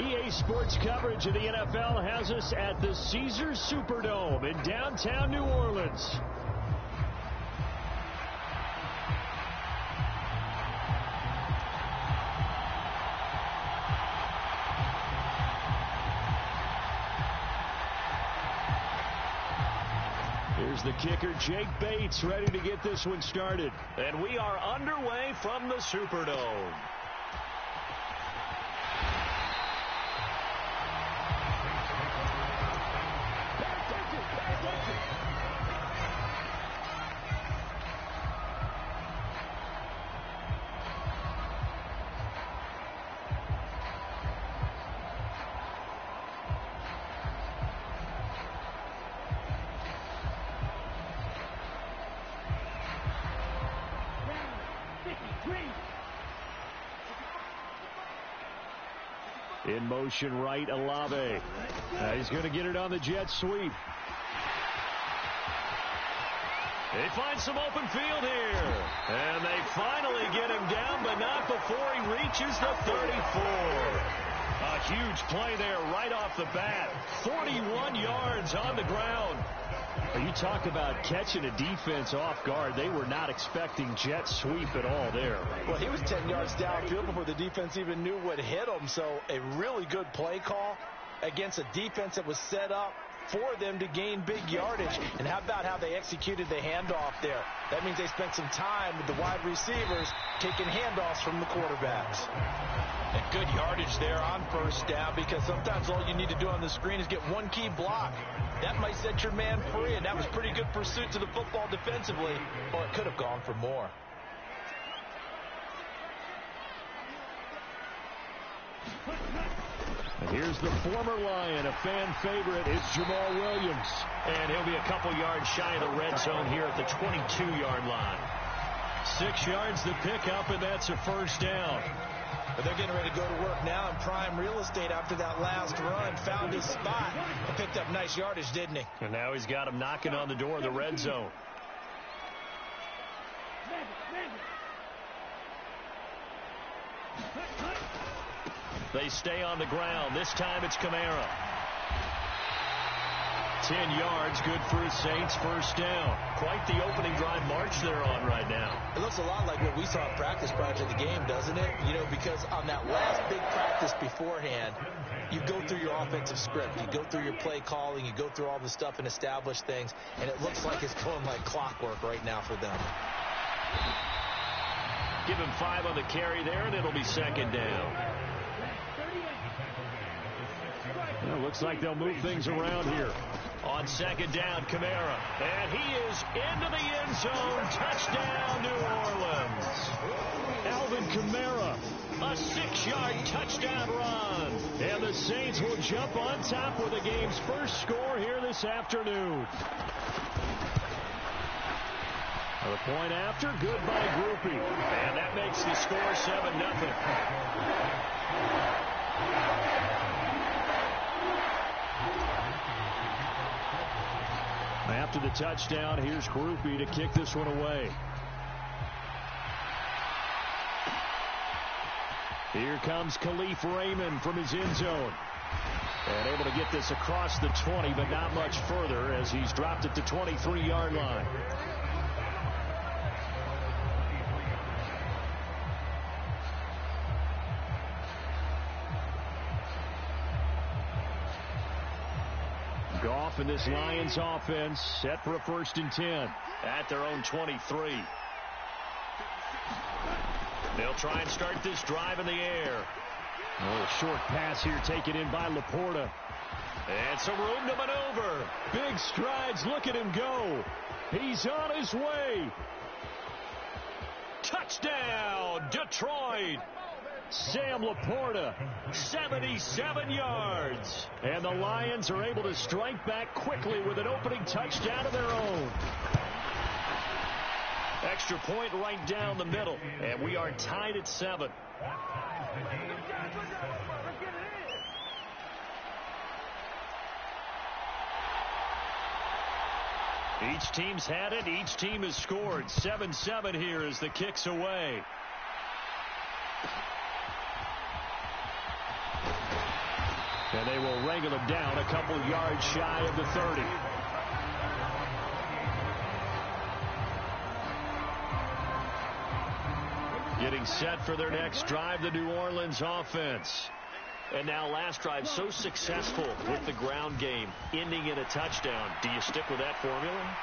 EA Sports coverage of the NFL has us at the Caesars Superdome in downtown New Orleans. Here's the kicker, Jake Bates, ready to get this one started. And we are underway from the Superdome. In motion right, LLe-ge-nd. He's going to get it on the jet sweep. They find some open field here. And they finally get him down, but not before he reaches the 34. A huge play there right off the bat. 41 yards on the ground. You talk about catching a defense off guard. They were not expecting jet sweep at all there. Well, he was 10 yards downfield before the defense even knew what hit him. So a really good play call against a defense that was set up for them to gain big yardage. And how about how they executed the handoff there? That means they spent some time with the wide receivers taking handoffs from the quarterbacks. And good yardage there on first down, because sometimes all you need to do on the screen is get one key block. That might set your man free, and that was pretty good pursuit to the football defensively. Or it could have gone for more. And here's the former Lion, a fan favorite, is Jamal Williams. And he'll be a couple yards shy of the red zone here at the 22-yard line. 6 yards to pick up, and that's a first down. But they're getting ready to go to work now in prime real estate after that last run. Found his spot and picked up nice yardage, didn't he? And now he's got him knocking on the door of the red zone. They stay on the ground. This time it's Kamara. 10 yards, good for the Saints, first down. Quite the opening drive march they're on right now. It looks a lot like what we saw in practice prior to the game, doesn't it? You know, because on that last big practice beforehand, you go through your offensive script. You go through your play calling. You go through all the stuff and establish things. And it looks like it's going like clockwork right now for them. Give him 5 on the carry there, and it'll be second down. Well, looks like they'll move things around here. On second down, Kamara. And he is into the end zone. Touchdown, New Orleans. Alvin Kamara, a 6-yard touchdown run. And the Saints will jump on top with the game's first score here this afternoon. The point after, good by Groupie. And that makes the score 7-0. After the touchdown, here's Groupie to kick this one away. Here comes Khalif Raymond from his end zone. And able to get this across the 20, but not much further as he's dropped it to 23-yard line. Goff and this Lions offense set for a 1st and 10 at their own 23. They'll try and start this drive in the air. A short pass here taken in by Laporta. And some room to maneuver. Big strides. Look at him go. He's on his way. Touchdown, Detroit. Sam Laporta, 77 yards. And the Lions are able to strike back quickly with an opening touchdown of their own. Extra point right down the middle. And we are tied at 7. Each team's had it. Each team has scored. 7-7 here as the kick's away. And they will wrangle him down a couple yards shy of the 30. Getting set for their next drive, the New Orleans offense. And now last drive so successful with the ground game, ending in a touchdown. Do you stick with that formula?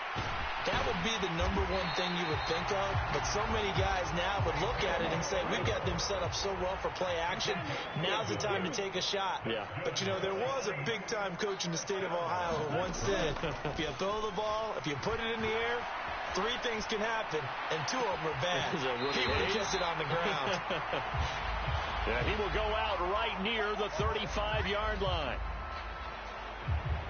That would be the number one thing you would think of, but so many guys now would look at it and say, we've got them set up so well for play action. Now's the time to take a shot. Yeah. But, you know, there was a big-time coach in the state of Ohio who once said, if you throw the ball, if you put it in the air, 3 things can happen, and 2 of them are bad. He would have just it on the ground. Yeah, he will go out right near the 35-yard line.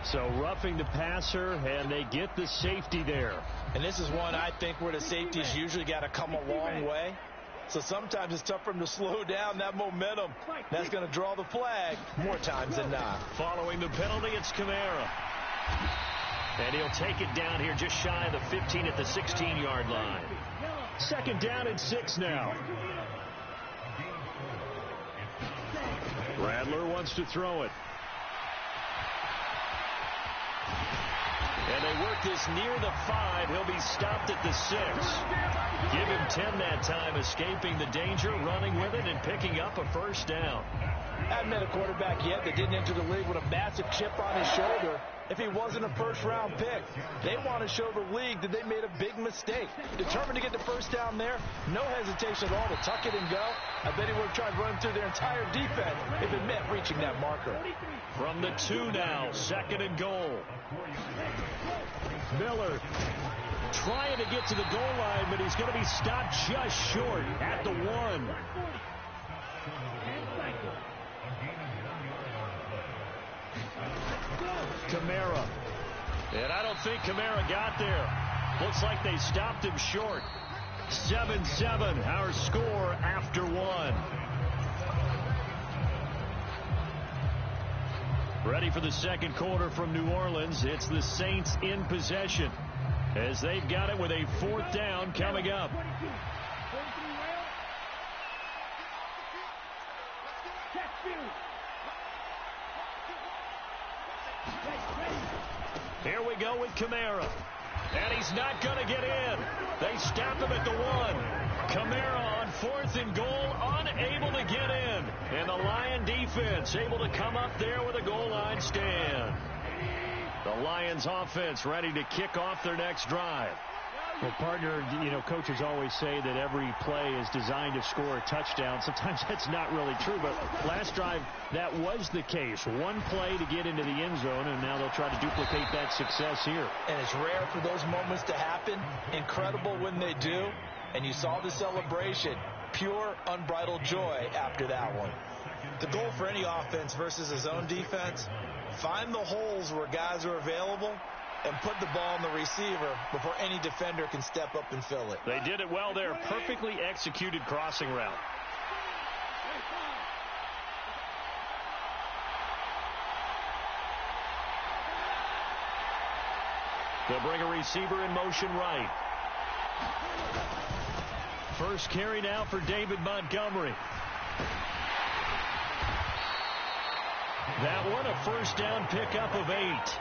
So roughing the passer, and they get the safety there. And this is one I think where the safeties usually got to come a long way. So sometimes it's tough for them to slow down that momentum. That's going to draw the flag more times than not. Following the penalty, it's Kamara. And he'll take it down here just shy of the 15 at the 16-yard line. 2nd down and 6 now. Radler wants to throw it. And they work this near the 5. He'll be stopped at the 6. Give him 10 that time, escaping the danger, running with it, and picking up a 1st down. I haven't met a quarterback yet that didn't enter the league with a massive chip on his shoulder if he wasn't a 1st-round pick. They want to show the league that they made a big mistake. Determined to get the 1st down there, no hesitation at all to tuck it and go. I bet he would have tried running through their entire defense if it meant reaching that marker. From the 2 now, 2nd and goal. Miller trying to get to the goal line, but he's going to be stopped just short at the 1. Kamara. And I don't think Kamara got there. Looks like they stopped him short. 7-7, our score after 1. Ready for the 2nd quarter from New Orleans. It's the Saints in possession as they've got it with a 4th down coming up. Here we go with Kamara. And he's not going to get in. They stop him at the 1. Kamara on 4th and goal, unable to get in. And the Lion defense able to come up there with a goal line stand. The Lions offense ready to kick off their next drive. Well, partner, you know, coaches always say that every play is designed to score a touchdown. Sometimes that's not really true, but last drive, that was the case. One play to get into the end zone, and now they'll try to duplicate that success here. And it's rare for those moments to happen. Incredible when they do. And you saw the celebration. Pure, unbridled joy after that one. The goal for any offense versus his own defense, find the holes where guys are available and put the ball on the receiver before any defender can step up and fill it. They did it well there. Perfectly executed crossing route. They'll bring a receiver in motion right. First carry now for David Montgomery. That one, a 1st down pickup of 8.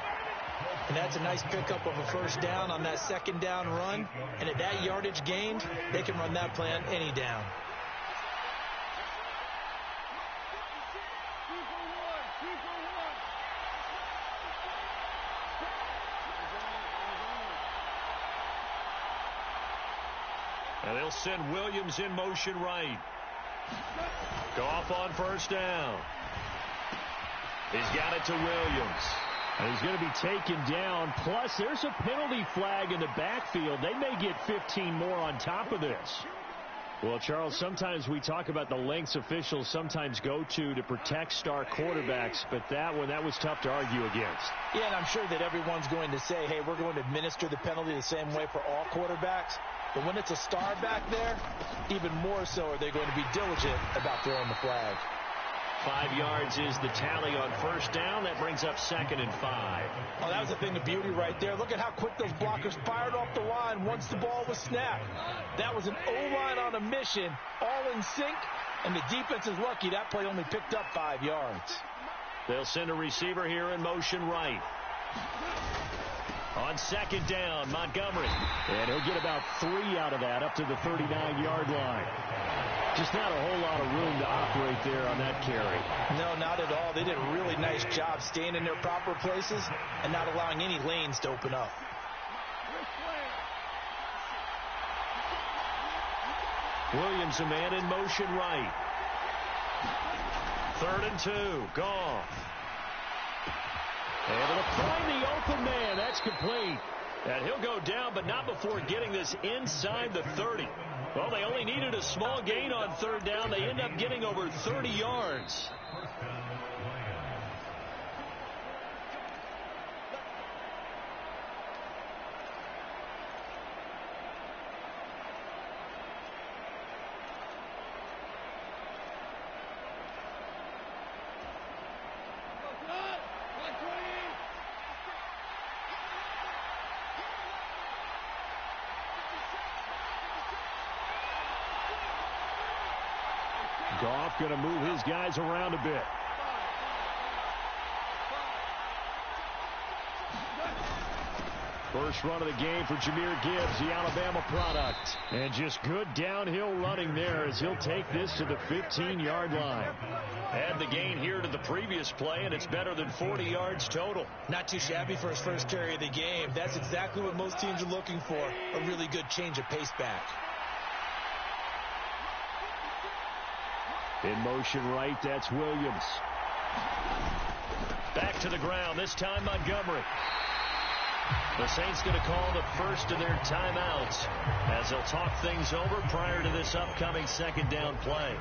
And that's a nice pickup of a 1st down on that 2nd down run. And at that yardage gained, they can run that play on any down. And they'll send Williams in motion right. Goff on 1st down. He's got it to Williams. And he's going to be taken down. Plus, there's a penalty flag in the backfield. They may get 15 more on top of this. Well, Charles, sometimes we talk about the lengths officials sometimes go to protect star quarterbacks, but that one, that was tough to argue against. Yeah, and I'm sure that everyone's going to say, hey, we're going to administer the penalty the same way for all quarterbacks. But when it's a star back there, even more so are they going to be diligent about throwing the flag. 5 yards is the tally on 1st down. That brings up 2nd and 5. Oh, that was a thing of beauty right there. Look at how quick those blockers fired off the line once the ball was snapped. That was an O-line on a mission, all in sync, and the defense is lucky that play only picked up 5 yards. They'll send a receiver here in motion right. On second down, Montgomery. And he'll get about 3 out of that up to the 39-yard line. Just not a whole lot of room to operate there on that carry. No, not at all. They did a really nice job staying in their proper places and not allowing any lanes to open up. Williams, a man in motion right. 3rd and 2. Goff. Able to find the open man. That's complete. And he'll go down, but not before getting this inside the 30. Well, they only needed a small gain on 3rd down. They end up getting over 30 yards. Goff going to move his guys around a bit. First run of the game for Jahmyr Gibbs, the Alabama product. And just good downhill running there as he'll take this to the 15-yard line. Add the gain here to the previous play, and it's better than 40 yards total. Not too shabby for his first carry of the game. That's exactly what most teams are looking for, a really good change of pace back. In motion right, that's Williams. Back to the ground, this time Montgomery. The Saints going to call the first of their timeouts as they'll talk things over prior to this upcoming second down play.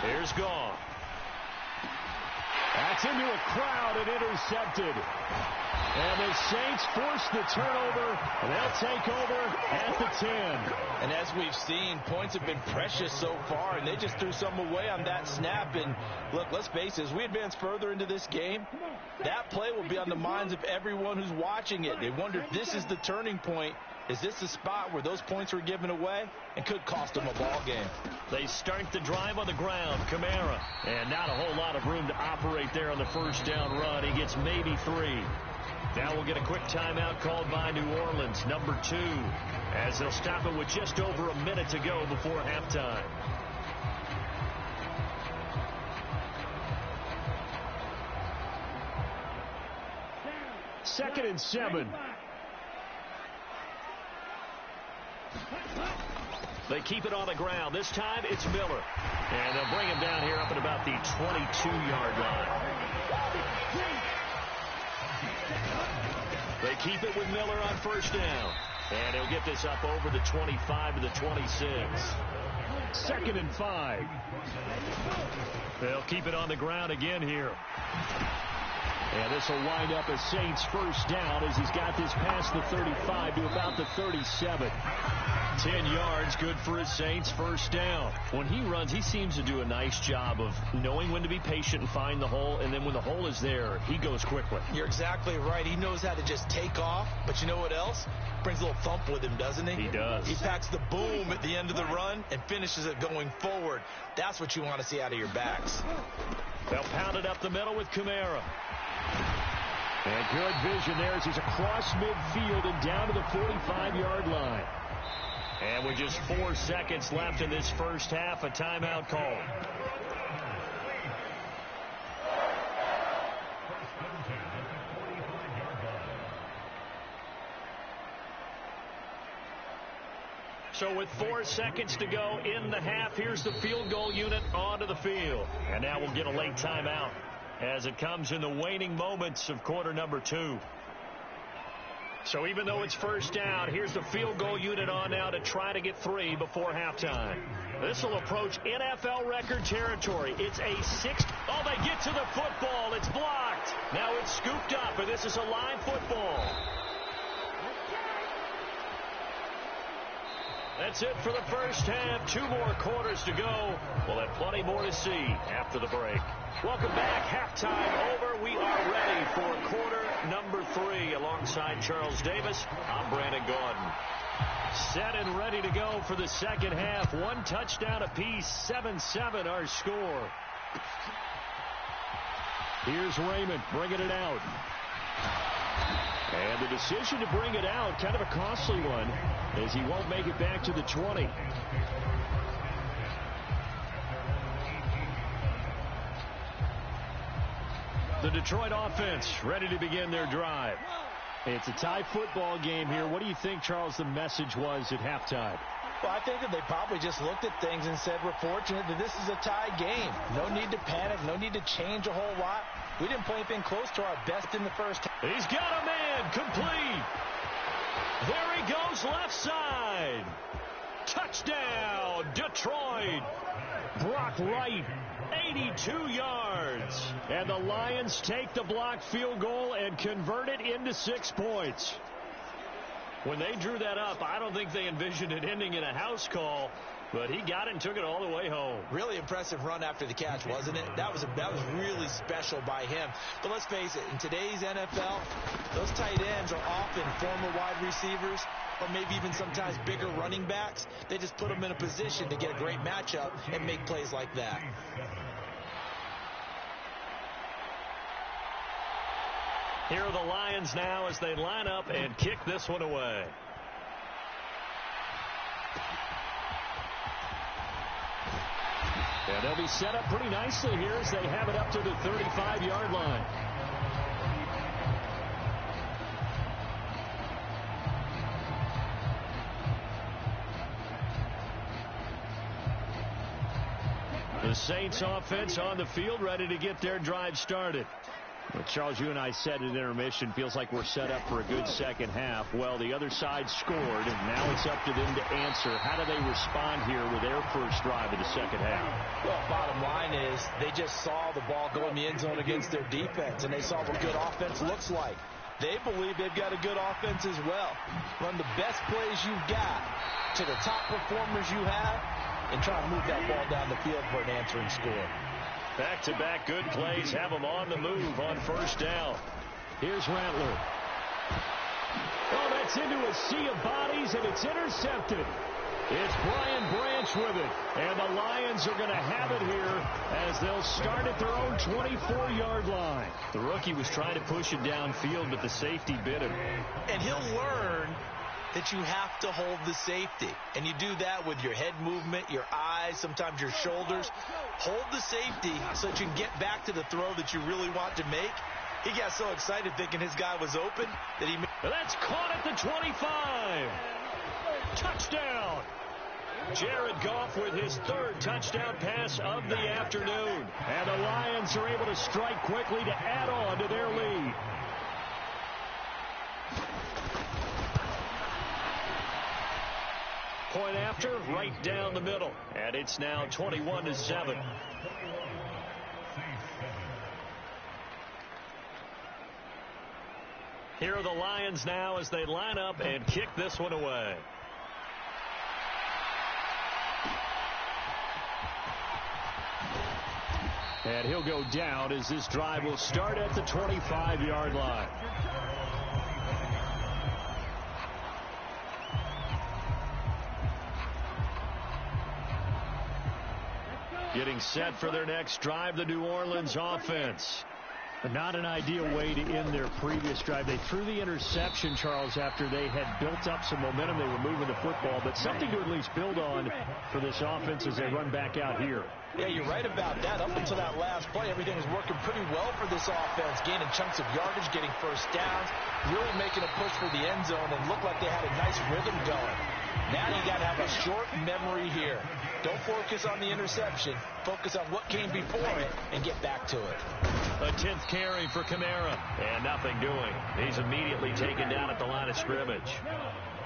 Here's Goff. That's into a crowd and intercepted. And the Saints force the turnover, and they'll take over at the 10. And as we've seen, points have been precious so far, and they just threw some away on that snap. And look, let's face it, as we advance further into this game, that play will be on the minds of everyone who's watching it. They wonder if this is the turning point. Is this the spot where those points were given away and could cost them a ball game? They start the drive on the ground. Kamara. And not a whole lot of room to operate there on the first down run. He gets maybe 3. Now we'll get a quick timeout called by New Orleans, number 2, as they'll stop it with just over a minute to go before halftime. Second and 7. They keep it on the ground. This time it's Miller. And they'll bring him down here up at about the 22-yard line. They keep it with Miller on first down. And he'll get this up over the 25 to the 26. Second and 5. They'll keep it on the ground again here. And this will wind up a Saints first down as he's got this past the 35 to about the 37. 10 yards, good for his Saints first down. When he runs, he seems to do a nice job of knowing when to be patient and find the hole, and then when the hole is there, he goes quickly. You're exactly right. He knows how to just take off, but you know what else? Brings a little thump with him, doesn't he? He does. He packs the boom at the end of the run and finishes it going forward. That's what you want to see out of your backs. They'll pound it up the middle with Kamara. And good vision there as he's across midfield and down to the 45-yard line. And with just 4 seconds left in this first half, a timeout call. So with 4 seconds to go in the half, here's the field goal unit onto the field. And now we'll get a late timeout as it comes in the waning moments of quarter number 2. So even though it's first down, here's the field goal unit on now to try to get 3 before halftime. This will approach NFL record territory. It's a 6th. Oh, they get to the football. It's blocked. Now it's scooped up, and this is a live football. That's it for the first half. 2 more quarters to go. We'll have plenty more to see after the break. Welcome back. Halftime over. We are ready for quarter number 3. Alongside Charles Davis, I'm Brandon Gordon. Set and ready to go for the second half. 1 touchdown apiece. 7-7 our score. Here's Raymond bringing it out. And the decision to bring it out, kind of a costly one, as he won't make it back to the 20. The Detroit offense ready to begin their drive. It's a tie football game here. What do you think, Charles, the message was at halftime? Well, I think that they probably just looked at things and said, we're fortunate that this is a tie game. No need to panic. No need to change a whole lot. We didn't play anything close to our best in the first half. He's got a man complete. There he goes, left side. Touchdown, Detroit. Brock Wright, 82 yards. And the Lions take the blocked field goal and convert it into 6 points. When they drew that up, I don't think they envisioned it ending in a house call, but he got it and took it all the way home. Really impressive run after the catch, wasn't it? That was really special by him. But let's face it, in today's NFL, those tight ends are often former wide receivers or maybe even sometimes bigger running backs. They just put them in a position to get a great matchup and make plays like that. Here are the Lions now as they line up and kick this one away. And they'll be set up pretty nicely here as they have it up to the 35-yard line. The Saints offense on the field ready to get their drive started. Well, Charles, you and I said at intermission, feels like we're set up for a good second half. Well, the other side scored, and now it's up to them to answer. How do they respond here with their first drive of the second half? Well, bottom line is they just saw the ball go in the end zone against their defense, and they saw what good offense looks like. They believe they've got a good offense as well. Run the best plays you've got to the top performers you have, and try to move that ball down the field for an answering score. Back-to-back good plays have them on the move on first down. Here's Rattler. Oh, that's into a sea of bodies, and it's intercepted. It's Brian Branch with it, and the Lions are going to have it here as they'll start at their own 24-yard line. The rookie was trying to push it downfield, but the safety bit him. And he'll learn that you have to hold the safety. And you do that with your head movement, your eyes, sometimes your shoulders. Hold the safety so that you can get back to the throw that you really want to make. He got so excited thinking his guy was open that he... That's caught at the 25. Touchdown. Jared Goff with his 3rd touchdown pass of the afternoon. And the Lions are able to strike quickly to add on to their lead. Point after, right down the middle. And it's now 21-7. Here are the Lions now as they line up and kick this one away. And he'll go down as this drive will start at the 25-yard line. Getting set for their next drive, the New Orleans offense. Not an ideal way to end their previous drive. They threw the interception, Charles, after they had built up some momentum. They were moving the football, but something to at least build on for this offense as they run back out here. Yeah, you're right about that. Up until that last play, everything was working pretty well for this offense, gaining chunks of yardage, getting first downs, really making a push for the end zone, and looked like they had a nice rhythm going. Now you got to have a short memory here. Don't focus on the interception. Focus on what came before it and get back to it. A 10th carry for Kamara, and nothing doing. He's immediately taken down at the line of scrimmage.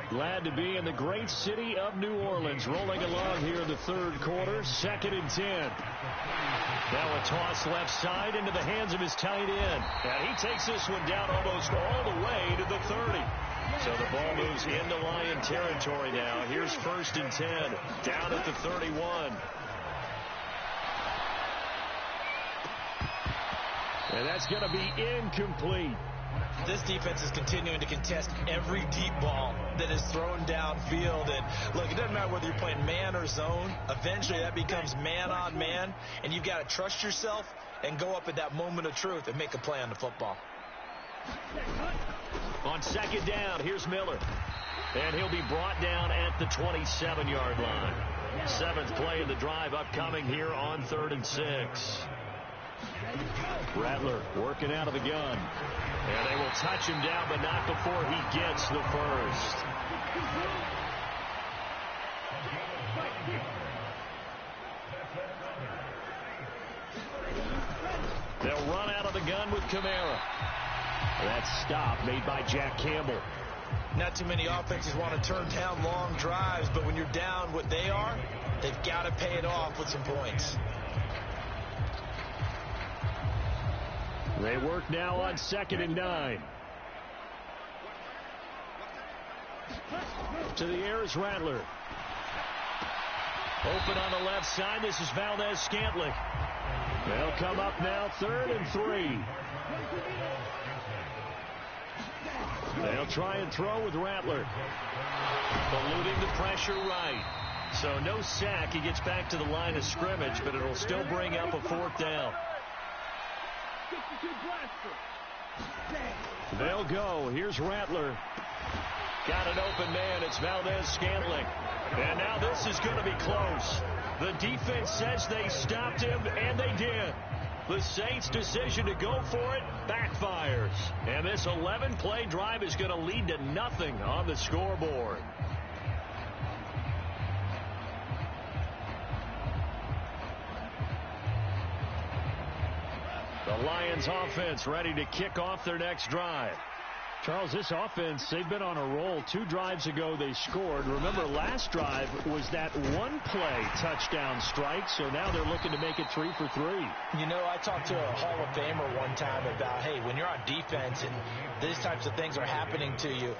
Glad to be in the great city of New Orleans, rolling along here in the 3rd quarter, 2nd and 10. Now a toss left side into the hands of his tight end. And he takes this one down almost all the way to the 30. So the ball moves into Lion territory now. Here's 1st and 10, down at the 31. And that's going to be incomplete. This defense is continuing to contest every deep ball that is thrown downfield. And look, it doesn't matter whether you're playing man or zone. Eventually that becomes man on man, and you've got to trust yourself and go up at that moment of truth and make a play on the football. On 2nd down, here's Miller. And he'll be brought down at the 27-yard line. 7th play of the drive upcoming here on 3rd and 6. Rattler working out of the gun. And they will touch him down, but not before he gets the first. They'll run out of the gun with Kamara. That stop made by Jack Campbell. Not too many offenses want to turn down long drives, but when you're down what they are, they've got to pay it off with some points. They work now on 2nd and 9. To the air is Rattler. Open on the left side. This is Valdez-Scantling. They'll come up now 3rd and 3. They'll try and throw with Rattler. Eluding the pressure right. So no sack. He gets back to the line of scrimmage, but it'll still bring up a 4th down. They'll go. Here's Rattler. Got an open man. It's Valdez-Scantling. And now this is going to be close. The defense says they stopped him, and they did. The Saints' decision to go for it backfires. And this 11-play drive is going to lead to nothing on the scoreboard. The Lions offense ready to kick off their next drive. Charles, this offense, they've been on a roll. 2 drives ago they scored. Remember, last drive was that 1-play touchdown strike, so now they're looking to make it 3 for 3. You know, I talked to a Hall of Famer one time about, hey, when you're on defense and these types of things are happening to you,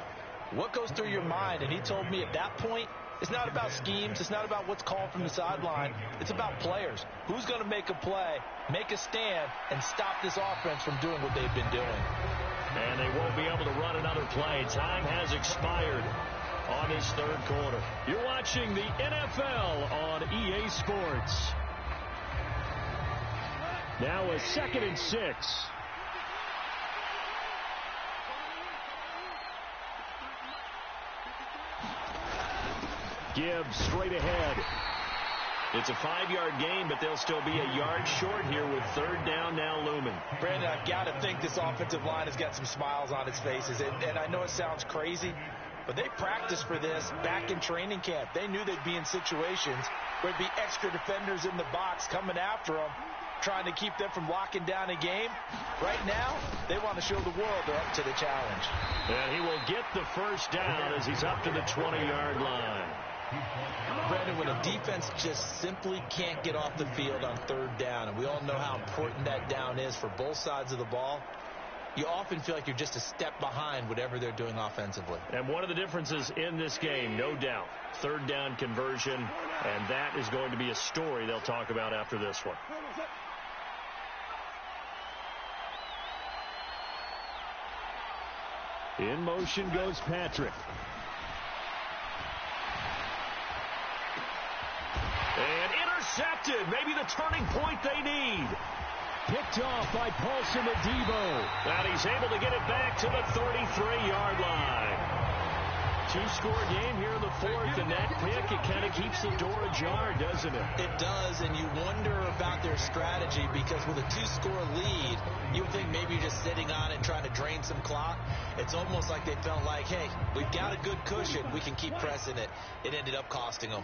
what goes through your mind? And he told me at that point, it's not about schemes. It's not about what's called from the sideline. It's about players. Who's going to make a play, make a stand, and stop this offense from doing what they've been doing? And they won't be able to run another play. Time has expired on this 3rd quarter. You're watching the NFL on EA Sports. Now a 2nd and 6. Gibbs straight ahead. It's a 5-yard gain, but they'll still be a yard short here with 3rd down now looming. Brandon, I've got to think this offensive line has got some smiles on its faces. And I know it sounds crazy, but they practiced for this back in training camp. They knew they'd be in situations where there'd be extra defenders in the box coming after them, trying to keep them from locking down a game. Right now, they want to show the world they're up to the challenge. And he will get the 1st down as he's up to the 20-yard line. Brandon, when a defense just simply can't get off the field on 3rd down, and we all know how important that down is for both sides of the ball, you often feel like you're just a step behind whatever they're doing offensively. And one of the differences in this game, no doubt, 3rd down conversion, and that is going to be a story they'll talk about after this one. In motion goes Patrick. And intercepted. Maybe the turning point they need. Picked off by Paulson Adebo. And he's able to get it back to the 33-yard line. 2-score game here in the 4th, and that pick, it kind of keeps the door ajar, doesn't it? It does, and you wonder about their strategy, because with a 2-score lead, you would think maybe you're just sitting on it trying to drain some clock. It's almost like they felt like, hey, we've got a good cushion. We can keep pressing it. It ended up costing them.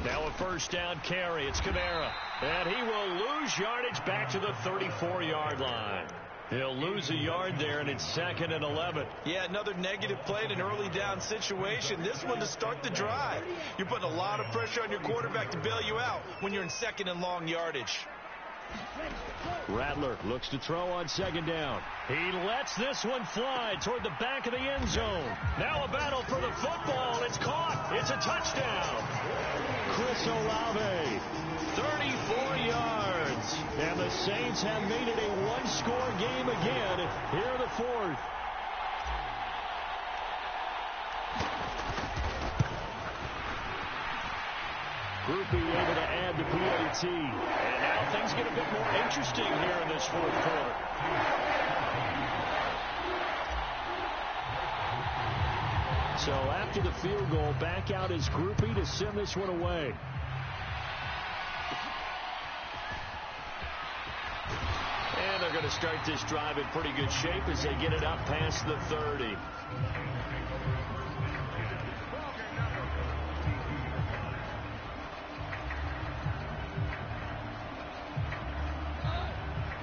Now a 1st down carry. It's Kamara. And he will lose yardage back to the 34-yard line. He'll lose a yard there, and it's 2nd and 11. Yeah, another negative play in an early down situation. This one to start the drive. You're putting a lot of pressure on your quarterback to bail you out when you're in 2nd and long yardage. Rattler looks to throw on second down. He lets this one fly toward the back of the end zone. Now a battle for the football. It's caught. It's a touchdown. Chris Olave, 34 yards. And the Saints have made it a one-score game again here in the fourth. Groupie able to add the PAT. And now things get a bit more interesting here in this fourth quarter. So after the field goal, back out is Groupie to send this one away. And they're going to start this drive in pretty good shape as they get it up past the 30.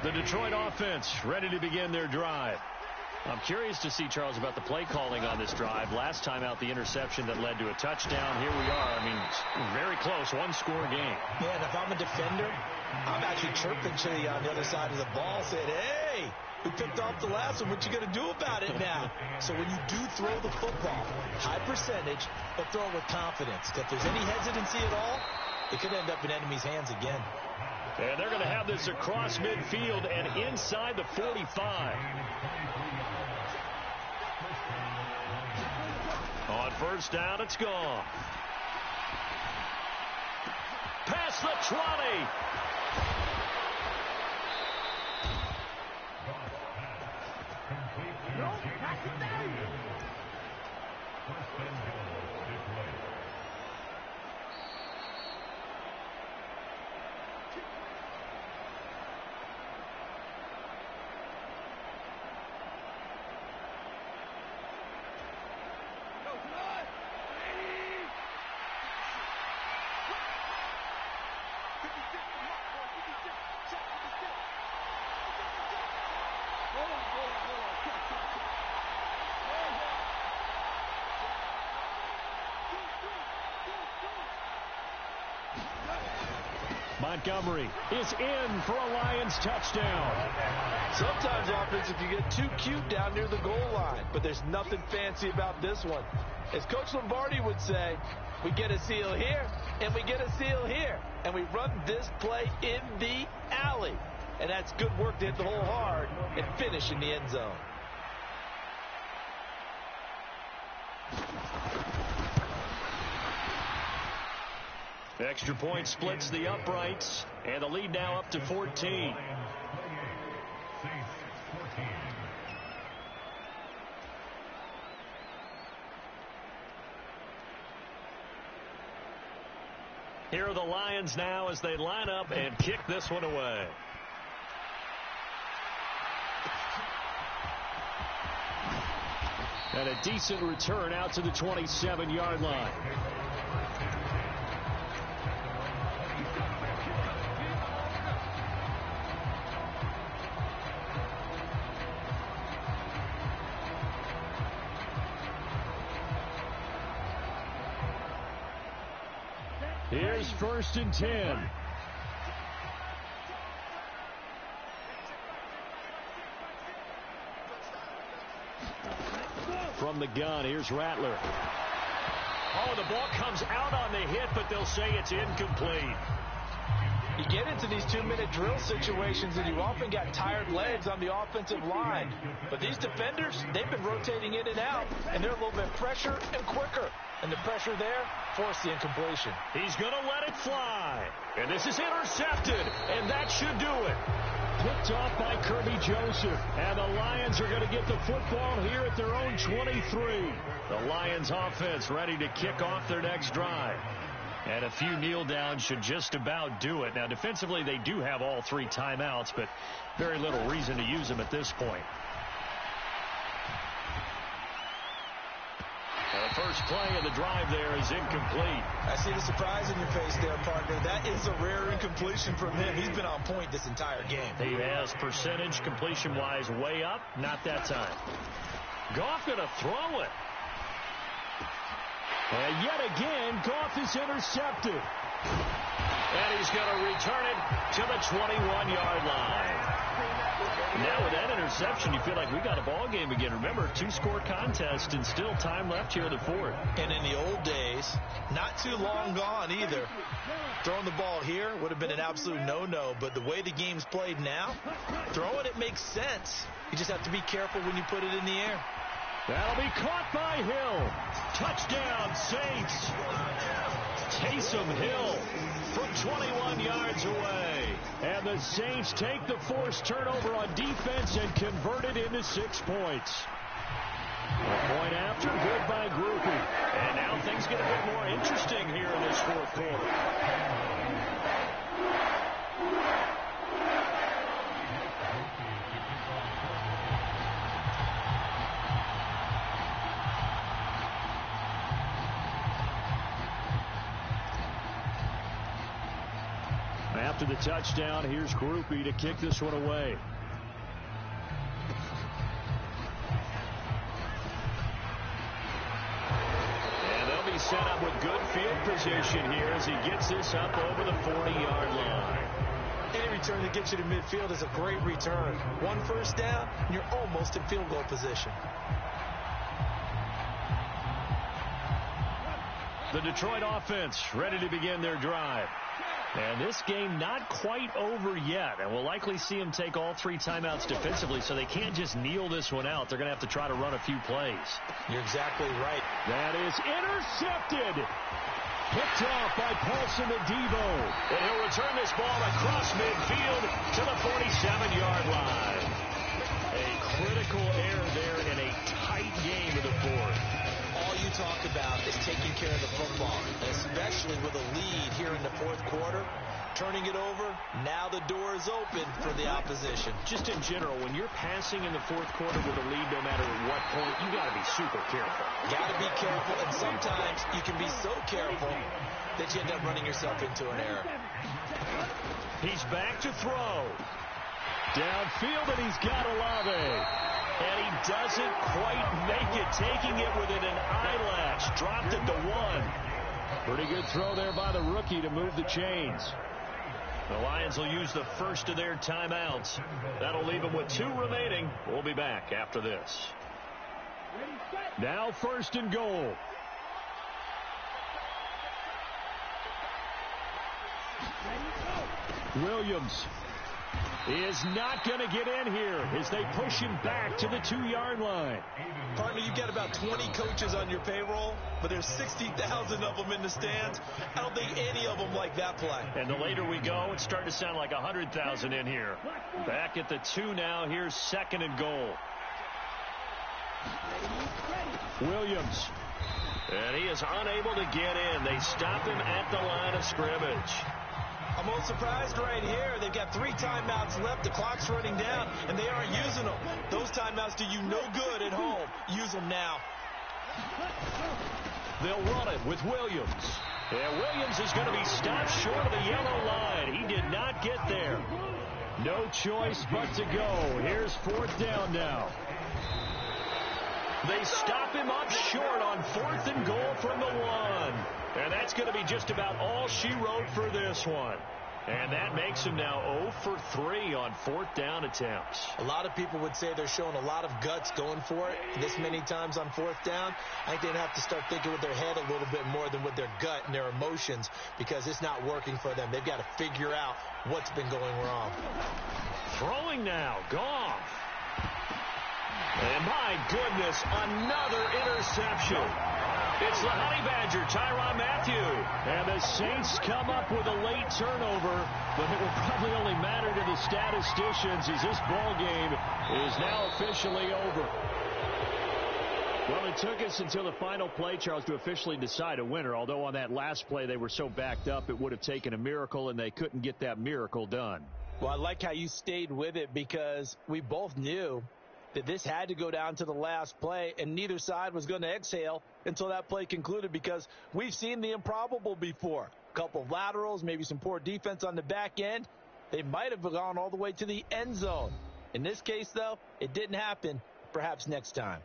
The Detroit offense ready to begin their drive. I'm curious to see, Charles, about the play calling on this drive. Last time out, the interception that led to a touchdown. Here we are. I mean, very close, one-score game. Yeah, and if I'm a defender, I'm actually chirping to you on the other side of the ball, saying, hey, we picked off the last one. What you going to do about it now? So when you do throw the football, high percentage, but throw it with confidence. If there's any hesitancy at all, it could end up in enemy's hands again. And they're going to have this across midfield and inside the 45. On first down, it's gone. Past the 20. Montgomery is in for a Lions touchdown. Sometimes offense, if you get too cute down near the goal line, but there's nothing fancy about this one. As Coach Lombardi would say, we get a seal here, and we get a seal here, and we run this play in the alley. And that's good work to hit the hole hard and finish in the end zone. Extra point splits the uprights, and the lead now up to 14. Here are the Lions now as they line up and kick this one away. And a decent return out to the 27-yard line. Here's first and 10. From the gun, here's Rattler. Oh, the ball comes out on the hit, but they'll say it's incomplete. You get into these 2-minute drill situations, and you often got tired legs on the offensive line. But these defenders, they've been rotating in and out, and they're a little bit fresher and quicker. And the pressure there forced the incompletion. He's going to let it fly. And this is intercepted, and that should do it. Picked off by Kirby Joseph. And the Lions are going to get the football here at their own 23. The Lions offense ready to kick off their next drive. And a few kneel downs should just about do it. Now, defensively, they do have all 3 timeouts, but very little reason to use them at this point. The first play of the drive there is incomplete. I see the surprise in your face there, partner. That is a rare incompletion from him. He's been on point this entire game. He has percentage completion-wise way up. Not that time. Goff going to throw it. And yet again, Goff is intercepted. And he's going to return it to the 21-yard line. Now with that interception, you feel like we got a ball game again. Remember, 2-score contest and still time left here in the fourth. And in the old days, not too long gone either, throwing the ball here would have been an absolute no-no. But the way the game's played now, throwing it makes sense. You just have to be careful when you put it in the air. That'll be caught by Hill. Touchdown, Saints. Taysom Hill from 21 yards away. And the Saints take the forced turnover on defense and convert it into 6 points. A point after, good by Groupie. And now things get a bit more interesting here in this fourth quarter. After the touchdown, here's Groupie to kick this one away. And they'll be set up with good field position here as he gets this up over the 40-yard line. Any return that gets you to midfield is a great return. 1 first down, and you're almost in field goal position. The Detroit offense ready to begin their drive. And this game not quite over yet. And we'll likely see them take all 3 timeouts defensively, so they can't just kneel this one out. They're going to have to try to run a few plays. You're exactly right. That is intercepted. Picked off by Paulson Adebo. And he'll return this ball across midfield to the 47-yard line. A critical error there in a tight game in the fourth. All you talk about is taking care of the football, especially with a lead here in the fourth quarter. Turning it over, now the door is open for the opposition. Just in general, when you're passing in the fourth quarter with a lead, no matter at what point, you got to be super careful. Got to be careful, and sometimes you can be so careful that you end up running yourself into an error. He's back to throw. Downfield, and he's got LLe-ge-nd. And he doesn't quite make it, taking it within an eyelash. Dropped it to 1. Pretty good throw there by the rookie to move the chains. The Lions will use the first of their timeouts. That'll leave them with 2 remaining. We'll be back after this. Now 1st and goal. Williams is not going to get in here as they push him back to the 2-yard line. Partner, you've got about 20 coaches on your payroll, but there's 60,000 of them in the stands. I don't think any of them like that play. And the later we go, it's starting to sound like 100,000 in here. Back at the 2 now. Here's 2nd and goal. Williams. And he is unable to get in. They stop him at the line of scrimmage. I'm most surprised right here. They've got 3 timeouts left. The clock's running down, and they aren't using them. Those timeouts do you no good at home. Use them now. They'll run it with Williams. And Williams is going to be stopped short of the yellow line. He did not get there. No choice but to go. Here's 4th down now. They stop him up short on 4th and goal from the 1. And that's going to be just about all she wrote for this one. And that makes him now 0 for 3 on 4th down attempts. A lot of people would say they're showing a lot of guts going for it this many times on 4th down. I think they'd have to start thinking with their head a little bit more than with their gut and their emotions, because it's not working for them. They've got to figure out what's been going wrong. Throwing now, Goff. And my goodness, another interception. It's the Honey Badger, Tyrann Mathieu. And the Saints come up with a late turnover, but it will probably only matter to the statisticians as this ball game is now officially over. Well, it took us until the final play, Charles, to officially decide a winner, although on that last play they were so backed up it would have taken a miracle, and they couldn't get that miracle done. Well, I like how you stayed with it, because we both knew that this had to go down to the last play, and neither side was going to exhale until that play concluded, because we've seen the improbable before. A couple of laterals, maybe some poor defense on the back end. They might have gone all the way to the end zone. In this case, though, it didn't happen. Perhaps next time.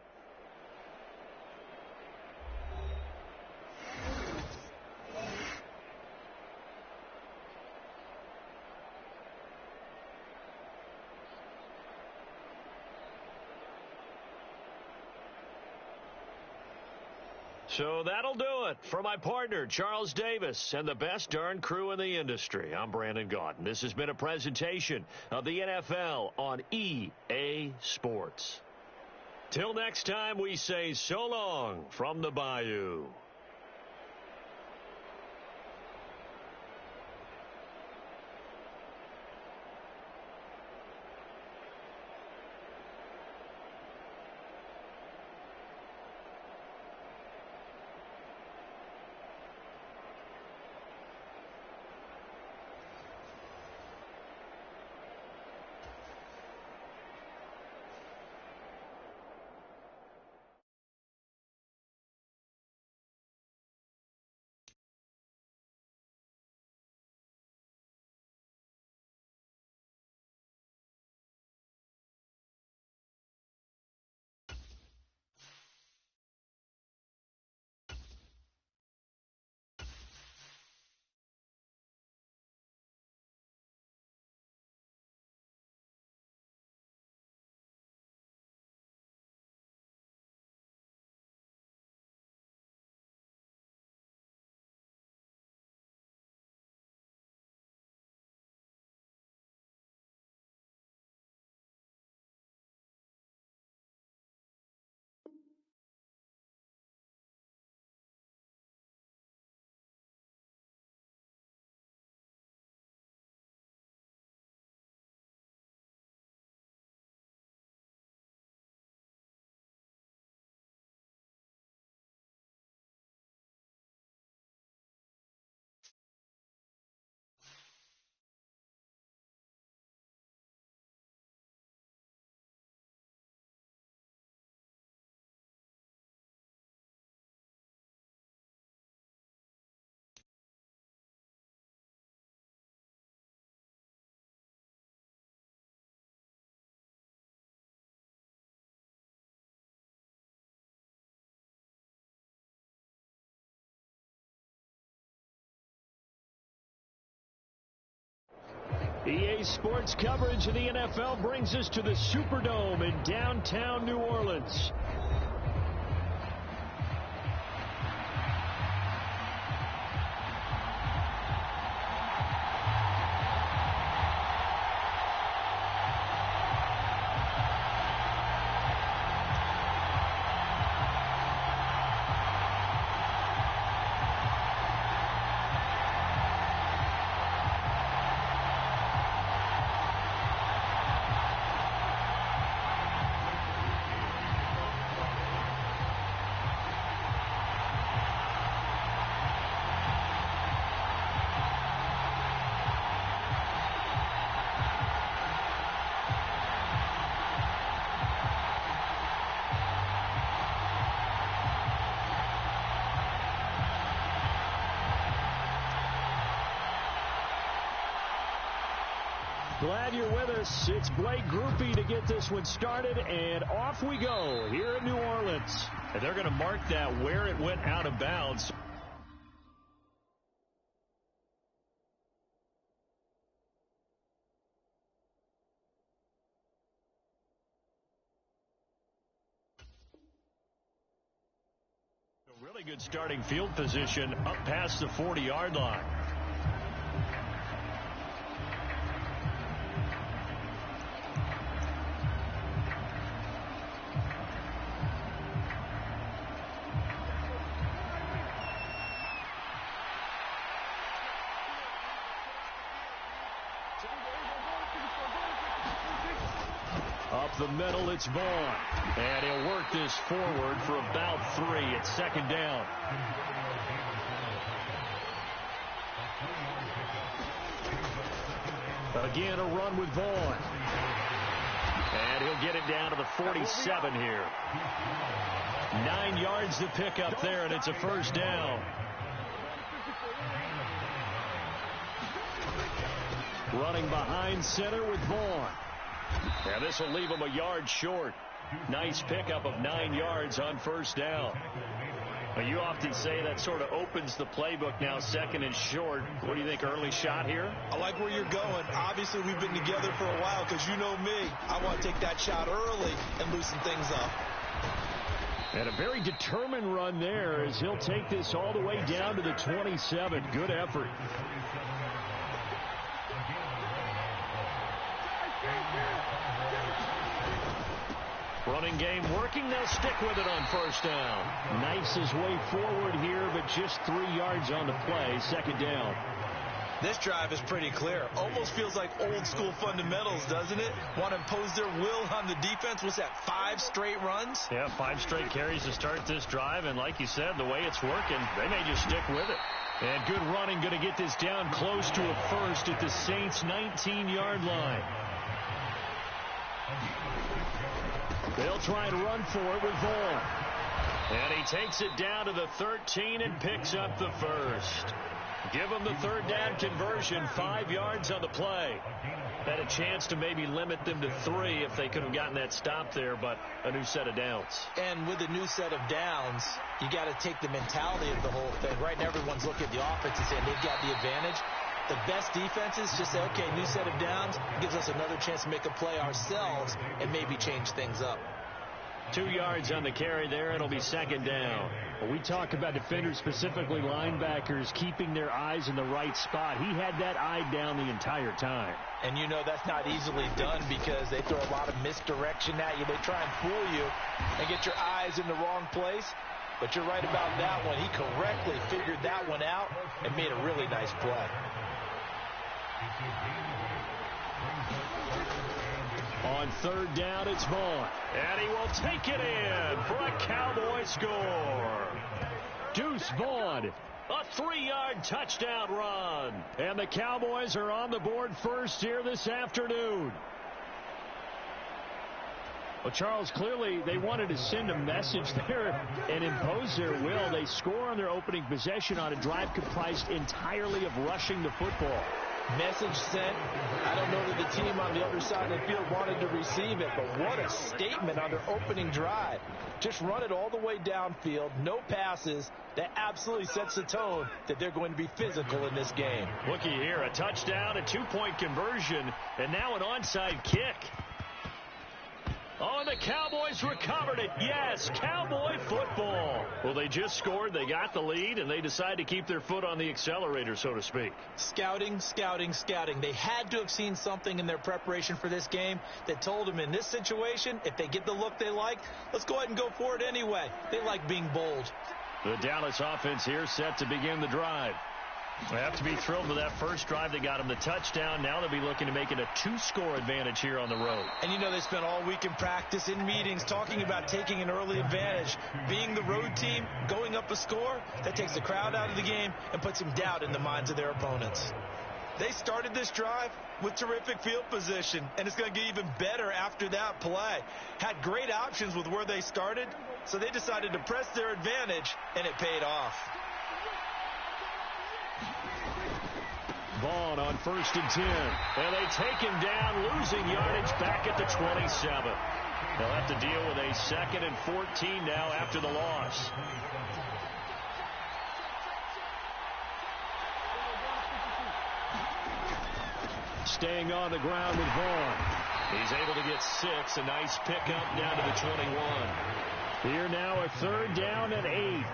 So that'll do it. For my partner, Charles Davis, and the best darn crew in the industry, I'm Brandon Gaudin. This has been a presentation of the NFL on EA Sports. Till next time, we say so long from the Bayou. EA Sports coverage of the NFL brings us to the Superdome in downtown New Orleans. Glad you're with us. It's Blake Groupie to get this one started, and off we go here in New Orleans. And they're going to mark that where it went out of bounds. A really good starting field position up past the 40-yard line. Up the middle, it's Vaughn. And he'll work this forward for about 3. It's second down. Again, a run with Vaughn. And he'll get it down to the 47 here. 9 yards to pick up there, and it's a first down. Running behind center with Vaughn. And this will leave him a yard short. Nice pickup of 9 yards on first down. Well, you often say that sort of opens the playbook now, second and short. What do you think, early shot here? I like where you're going. Obviously, we've been together for a while because you know me. I want to take that shot early and loosen things up. And a very determined run there as he'll take this all the way down to the 27. Good effort. Running game working. They'll stick with it on first down. Knifes his way forward here, but just 3 yards on the play. Second down. This drive is pretty clear. Almost feels like old school fundamentals, doesn't it? Want to impose their will on the defense. What's that, 5 straight runs? Yeah, 5 straight carries to start this drive. And like you said, the way it's working, they may just stick with it. And good running, going to get this down close to a first at the Saints' 19-yard line. They'll try and run for it with Vaughn. And he takes it down to the 13 and picks up the first. Give them the third down conversion, 5 yards on the play. Had a chance to maybe limit them to 3 if they could have gotten that stop there, but a new set of downs. And with a new set of downs, you got to take the mentality of the whole thing. Right now, everyone's looking at the offense and saying they've got the advantage. The best defenses just say, okay, new set of downs gives us another chance to make a play ourselves and maybe change things up. 2 yards on the carry there. It'll be second down. When we talk about defenders, specifically linebackers, keeping their eyes in the right spot, he had that eye down the entire time. And you know that's not easily done because they throw a lot of misdirection at you. They try and fool you and get your eyes in the wrong place. But you're right about that one. He correctly figured that one out and made a really nice play. On third down, it's Vaughn. And he will take it in for a Cowboy score. Deuce Vaughn. A 3-yard touchdown run. And the Cowboys are on the board first here this afternoon. Well, Charles, clearly they wanted to send a message there and impose their will. They score on their opening possession on a drive comprised entirely of rushing the football. Message sent. I don't know that the team on the other side of the field wanted to receive it, but what a statement on their opening drive. Just run it all the way downfield, no passes. That absolutely sets the tone that they're going to be physical in this game. Looky here, a touchdown, a 2-point conversion, and now an onside kick. Oh, and the Cowboys recovered it. Yes, Cowboy football. Well, they just scored. They got the lead, and they decide to keep their foot on the accelerator, so to speak. Scouting, scouting, scouting. They had to have seen something in their preparation for this game that told them in this situation, if they get the look they like, let's go ahead and go for it anyway. They like being bold. The Dallas offense here set to begin the drive. They have to be thrilled with that first drive. They got them the touchdown. Now they'll be looking to make it a 2-score advantage here on the road. And you know they spent all week in practice, in meetings, talking about taking an early advantage. Being the road team, going up a score, that takes the crowd out of the game and puts some doubt in the minds of their opponents. They started this drive with terrific field position, and it's going to get even better after that play. Had great options with where they started, so they decided to press their advantage, and it paid off. Vaughn on 1st and 10. And they take him down, losing yardage back at the 27. They'll have to deal with a 2nd and 14 now after the loss. Staying on the ground with Vaughn. He's able to get 6. A nice pickup down to the 21. Here now a 3rd down and 8.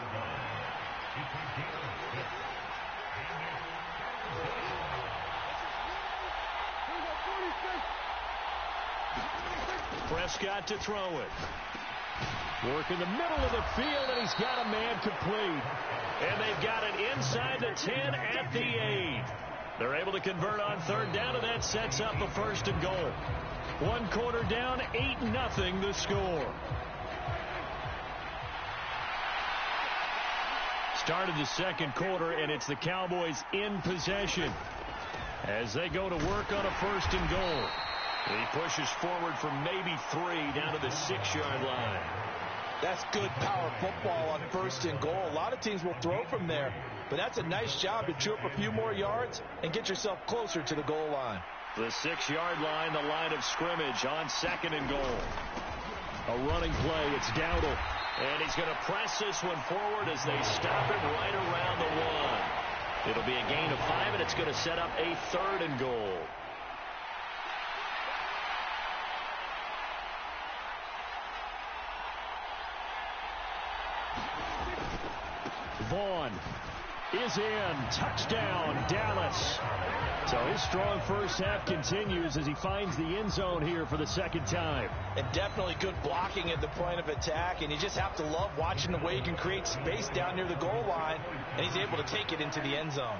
Prescott to throw it. Work in the middle of the field, and he's got a man complete. And they've got it inside the 10 at the 8. They're able to convert on 3rd down, and that sets up a 1st and goal. 1 quarter down, 8-0 the score. Started the 2nd quarter, and it's the Cowboys in possession as they go to work on a 1st and goal. He pushes forward for maybe 3 down to the 6-yard line. That's good power football on 1st and goal. A lot of teams will throw from there, but that's a nice job to chew up a few more yards and get yourself closer to the goal line. The 6-yard line, the line of scrimmage on 2nd and goal. A running play. It's Dowdle. And he's going to press this one forward as they stop it right around the 1. It'll be a gain of 5, and it's going to set up a 3rd and goal. Vaughn is in. Touchdown, Dallas. So his strong first half continues as he finds the end zone here for the second time. And definitely good blocking at the point of attack, and you just have to love watching the way he can create space down near the goal line, and he's able to take it into the end zone.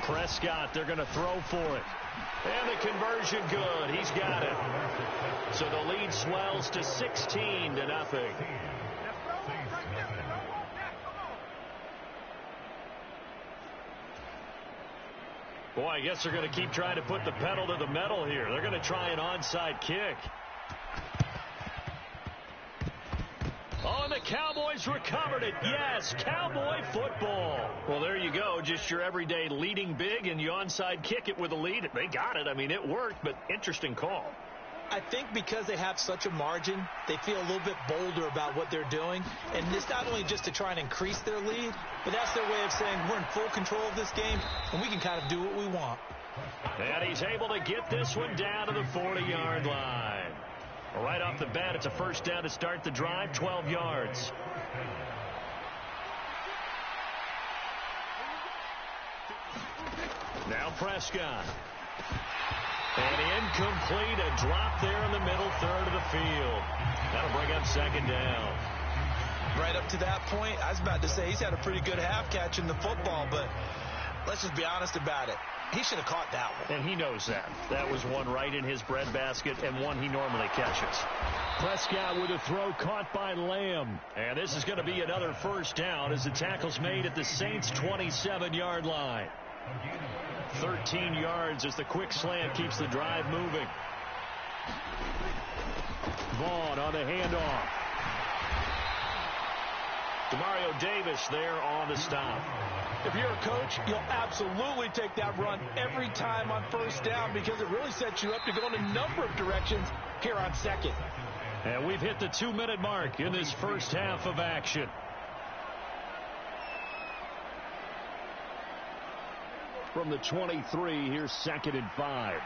Prescott, they're going to throw for it. And the conversion good. He's got it. So the lead swells to 16-0. Boy, I guess they're going to keep trying to put the pedal to the metal here. They're going to try an onside kick. Oh, and the Cowboys recovered it. Yes, Cowboy football. Well, there you go. Just your everyday leading big, and you onside kick it with a lead. They got it. I mean, it worked, but interesting call. I think because they have such a margin, they feel a little bit bolder about what they're doing. And it's not only just to try and increase their lead, but that's their way of saying we're in full control of this game, and we can kind of do what we want. And he's able to get this one down to the 40-yard line. Right off the bat, it's a first down to start the drive, 12 yards. Now Prescott. And incomplete, a drop there in the middle third of the field. That'll bring up second down. Right up to that point, I was about to say he's had a pretty good half catching the football, but let's just be honest about it. He should have caught that one. And he knows that. That was one right in his breadbasket and one he normally catches. Prescott with a throw caught by Lamb. And this is going to be another first down as the tackle's made at the Saints' 27-yard line. 13 yards as the quick slant keeps the drive moving. Vaughn on the handoff. Demario Davis there on the stop. If you're a coach, you'll absolutely take that run every time on first down because it really sets you up to go in a number of directions here on second. And we've hit the 2-minute mark in this first half of action. From the 23, here's 2nd and 5.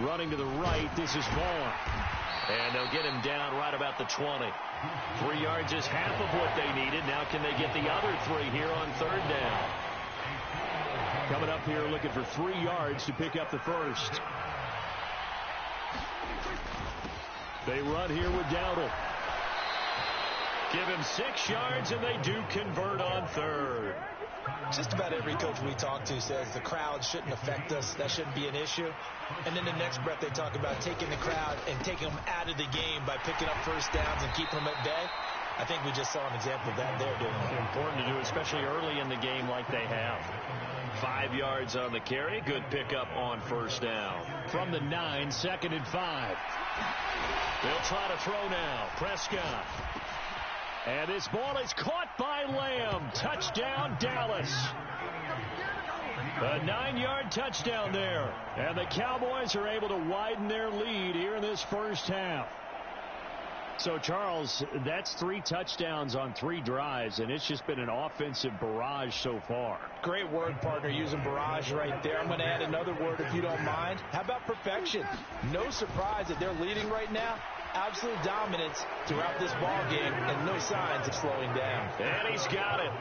Running to the right, this is Vaughn. And they'll get him down right about the 20. 3 yards is half of what they needed. Now can they get the other 3 here on third down? Coming up here looking for 3 yards to pick up the first. They run here with Dowdle. Give him 6 yards, and they do convert on third. Just about every coach we talk to says the crowd shouldn't affect us. That shouldn't be an issue. And then the next breath they talk about taking the crowd and taking them out of the game by picking up first downs and keeping them at bay. I think we just saw an example of that there. Important to do, especially early in the game like they have. 5 yards on the carry. Good pickup on first down. From the 9, 2nd and 5. They'll try to throw now. Prescott. And this ball is caught by Lamb. Touchdown, Dallas. A 9-yard touchdown there. And the Cowboys are able to widen their lead here in this first half. So, Charles, that's 3 touchdowns on 3 drives, and it's just been an offensive barrage so far. Great word, partner, using barrage right there. I'm going to add another word if you don't mind. How about perfection? No surprise that they're leading right now. Absolute dominance throughout this ball game and no signs of slowing down. And he's got it.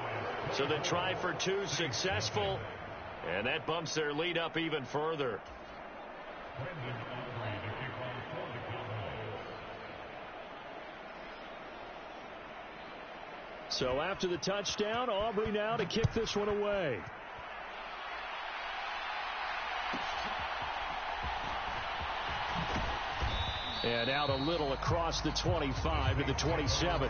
So the try for 2 successful, and that bumps their lead up even further. So after the touchdown, Aubrey now to kick this one away. And out a little across the 25 to the 27.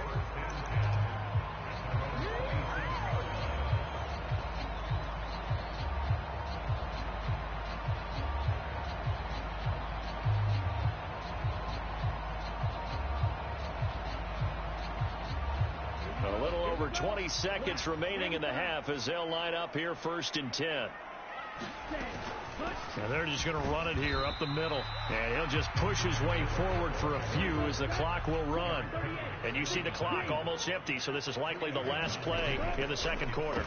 A little over 20 seconds remaining in the half as they'll line up here 1st and 10. And they're just going to run it here up the middle. And he'll just push his way forward for a few as the clock will run. And you see the clock almost empty, so this is likely the last play in the second quarter.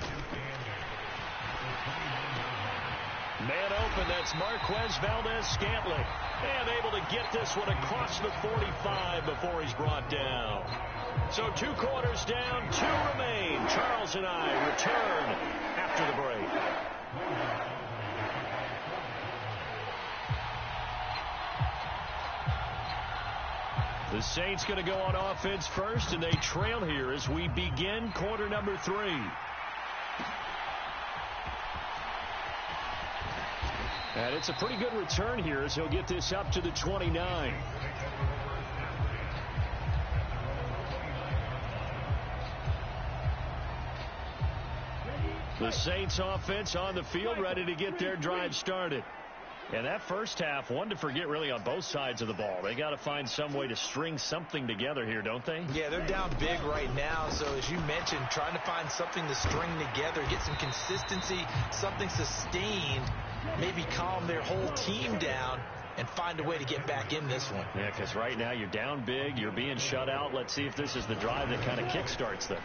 Man open, that's Marquez Valdez-Scantling. And able to get this one across the 45 before he's brought down. So 2 quarters down, 2 remain. Charles and I return after the break. The Saints going to go on offense first, and they trail here as we begin quarter number 3. And it's a pretty good return here as he'll get this up to the 29. The Saints offense on the field, ready to get their drive started. And that first half, one to forget really on both sides of the ball. They got to find some way to string something together here, don't they? Yeah, they're down big right now. So as you mentioned, trying to find something to string together, get some consistency, something sustained, maybe calm their whole team down and find a way to get back in this one. Yeah, because right now you're down big, you're being shut out. Let's see if this is the drive that kind of kickstarts them.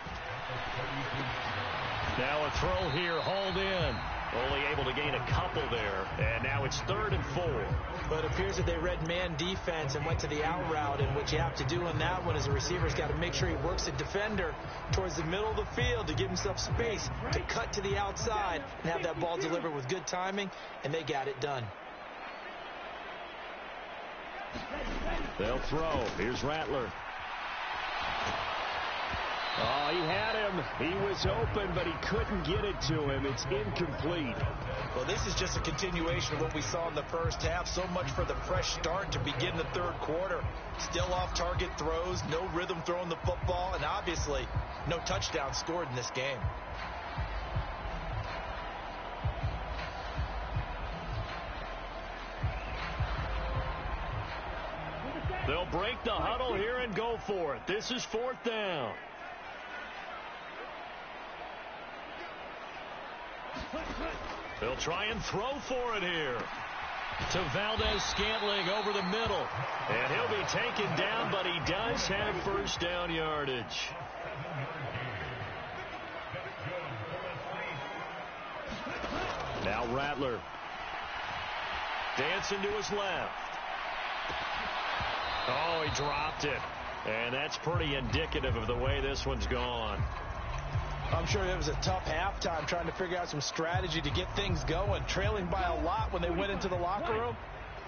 Now a throw here, hauled in. Only able to gain a couple there. And now it's 3rd and 4. But it appears that they read man defense and went to the out route. And what you have to do in that one is a receiver's got to make sure he works a defender towards the middle of the field to give himself space to cut to the outside and have that ball delivered with good timing. And they got it done. They'll throw. Here's Rattler. Oh, he had him. He was open, but he couldn't get it to him. It's incomplete. Well, this is just a continuation of what we saw in the first half. So much for the fresh start to begin the 3rd quarter. Still off-target throws, no rhythm throwing the football, and obviously no touchdown scored in this game. They'll break the huddle here and go for it. This is 4th down. They'll try and throw for it here. To Valdez-Scantling over the middle. And he'll be taken down, but he does have first down yardage. Now Rattler. Dancing to his left. Oh, he dropped it. And that's pretty indicative of the way this one's gone. I'm sure it was a tough halftime trying to figure out some strategy to get things going. Trailing by a lot when they went into the locker room.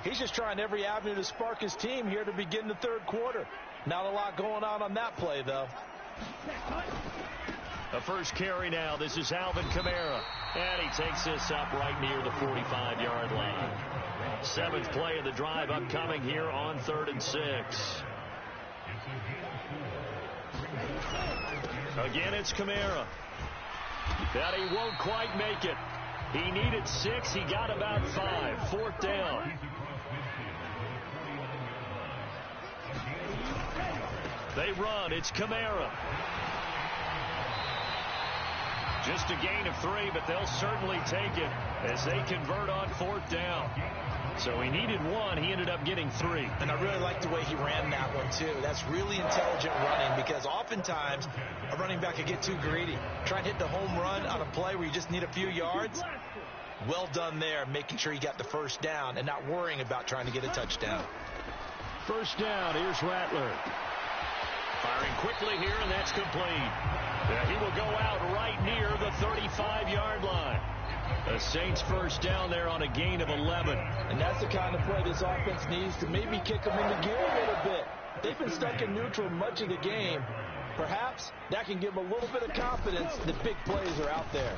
He's just trying every avenue to spark his team here to begin the 3rd quarter. Not a lot going on that play, though. The first carry now. This is Alvin Kamara. And he takes this up right near the 45-yard line. 7th play of the drive upcoming here on 3rd and 6. Again, it's Kamara. That he won't quite make it. He needed 6. He got about 5. 4th down. They run. It's Kamara. Just a gain of 3, but they'll certainly take it as they convert on 4th down. So he needed 1. He ended up getting 3. And I really like the way he ran that one, too. That's really intelligent running because oftentimes a running back could get too greedy. Try and hit the home run on a play where you just need a few yards. Well done there, making sure you got the first down and not worrying about trying to get a touchdown. First down, here's Rattler. Firing quickly here, and that's complete. Yeah, he will go out right near the 35-yard line. The Saints first down there on a gain of 11. And that's the kind of play this offense needs to maybe kick them into gear a little bit. They've been stuck in neutral much of the game. Perhaps that can give them a little bit of confidence that big plays are out there.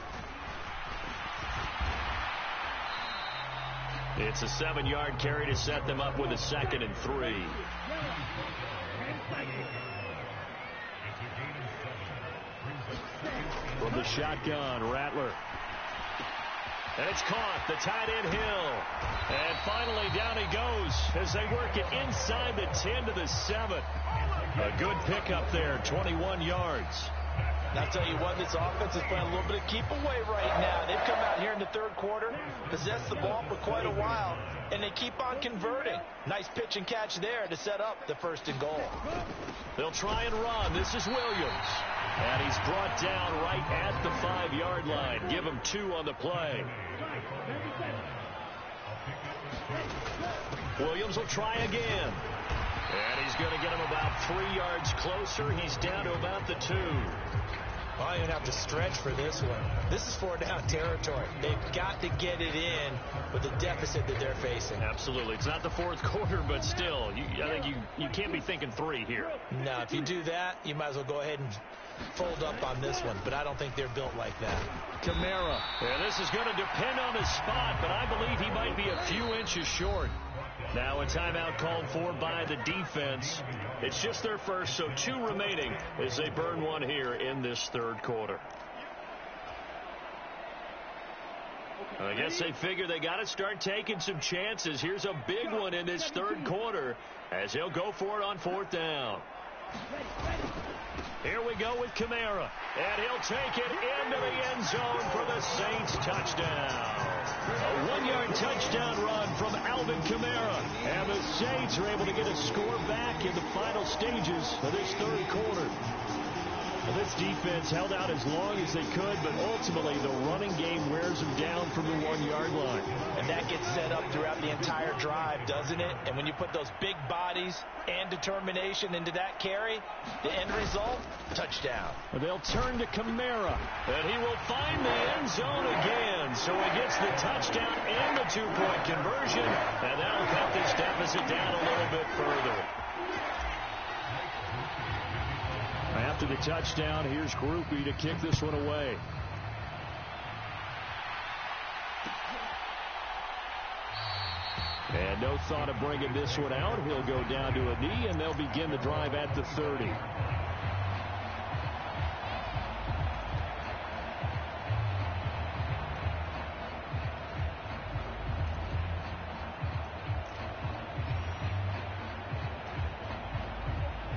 It's a 7-yard carry to set them up with a 2nd and 3. From the shotgun, Rattler. And it's caught. The tight end Hill. And finally down he goes as they work it inside the 10 to the 7. A good pickup there, 21 yards. And I'll tell you what, this offense is playing a little bit of keep away right now. They've come out here in the 3rd quarter, possessed the ball for quite a while, and they keep on converting. Nice pitch and catch there to set up the 1st and goal. They'll try and run. This is Williams. And he's brought down right at the 5-yard line. Give him 2 on the play. Williams will try again. And he's going to get him about 3 yards closer. He's down to about the 2. Well, you don't have to stretch for this one. This is 4-down territory. They've got to get it in with the deficit that they're facing. Absolutely. It's not the fourth quarter, but still, I think you can't be thinking 3 here. No, if you do that, you might as well go ahead and fold up on this one, but I don't think they're built like that. Kamara. Yeah, this is going to depend on his spot, but I believe he might be a few inches short. Now a timeout called for by the defense. It's just their first, so 2 remaining as they burn one here in this third quarter. I guess they figure they got to start taking some chances. Here's a big one in this third quarter as he'll go for it on 4th down. Here we go with Kamara, and he'll take it into the end zone for the Saints touchdown. A 1-yard touchdown run from Alvin Kamara, and the Saints are able to get a score back in the final stages of this third quarter. Well, this defense held out as long as they could, but ultimately the running game wears them down from the 1-yard line. And that gets set up throughout the entire drive, doesn't it? And when you put those big bodies and determination into that carry, the end result, touchdown. Well, they'll turn to Kamara, and he will find the end zone again. So he gets the touchdown and the 2-point conversion, and that'll cut this deficit down a little bit further. After the touchdown, here's Groupie to kick this one away. And no thought of bringing this one out. He'll go down to a knee, and they'll begin the drive at the 30.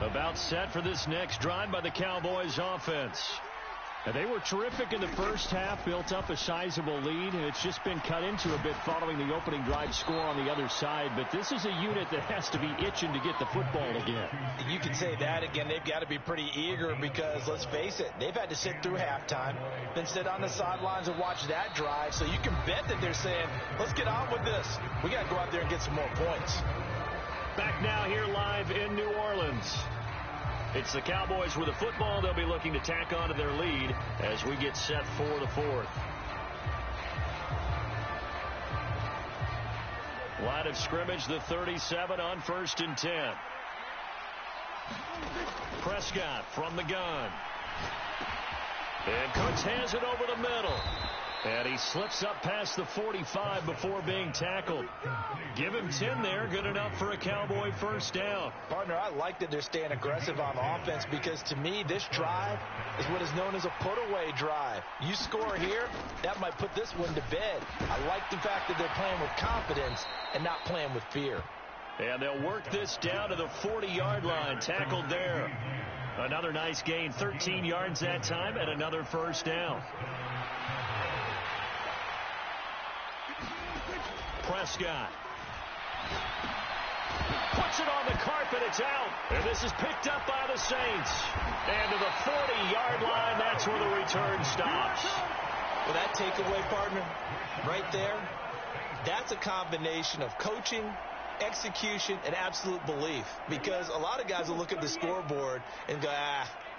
About set for this next drive by the Cowboys offense. And they were terrific in the first half, built up a sizable lead, and it's just been cut into a bit following the opening drive score on the other side. But this is a unit that has to be itching to get the football again. You can say that again. They've got to be pretty eager because, let's face it, they've had to sit through halftime, then sit on the sidelines and watch that drive. So you can bet that they're saying, let's get on with this. We got to go out there and get some more points. Back now here live in New Orleans. It's the Cowboys with the football. They'll be looking to tack on to their lead as we get set for the 4th. Line of scrimmage, the 37 on 1st and 10. Prescott from the gun. And Cooks has it over the middle. And he slips up past the 45 before being tackled. Give him 10 there. Good enough for a Cowboy first down. Partner, I like that they're staying aggressive on offense because, to me, this drive is what is known as a put-away drive. You score here, that might put this one to bed. I like the fact that they're playing with confidence and not playing with fear. And they'll work this down to the 40-yard line. Tackled there. Another nice gain. 13 yards that time and another first down. Prescott puts it on the carpet. It's out. And this is picked up by the Saints. And to the 40-yard line, that's where the return stops. Well, that takeaway, partner, right there, that's a combination of coaching, execution, and absolute belief. Because a lot of guys will look at the scoreboard and go,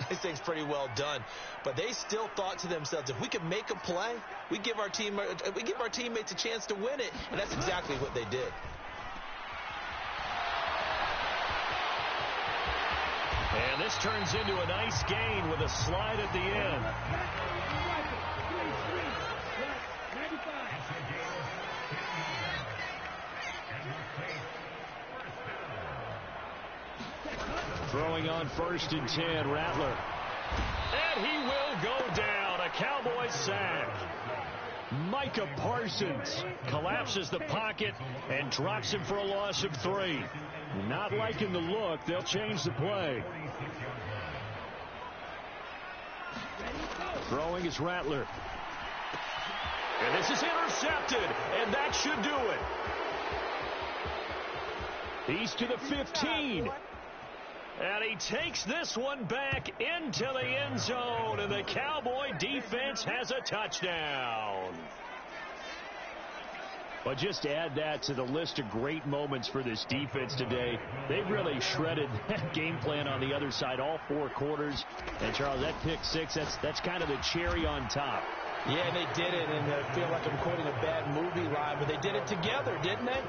this thing's pretty well done. But they still thought to themselves, if we can make a play, we give our teammates a chance to win it. And that's exactly what they did. And this turns into a nice gain with a slide at the end. Throwing on 1st and 10, Rattler. And he will go down. A Cowboy sack. Micah Parsons collapses the pocket and drops him for a loss of 3. Not liking the look. They'll change the play. Throwing is Rattler. And this is intercepted. And that should do it. He's to the 15. And he takes this one back into the end zone, and the Cowboy defense has a touchdown. But just add that to the list of great moments for this defense today. They really shredded that game plan on the other side all 4 quarters. And, Charles, that pick 6, that's kind of the cherry on top. Yeah, they did it, and I feel like I'm quoting a bad movie line, but they did it together, didn't they?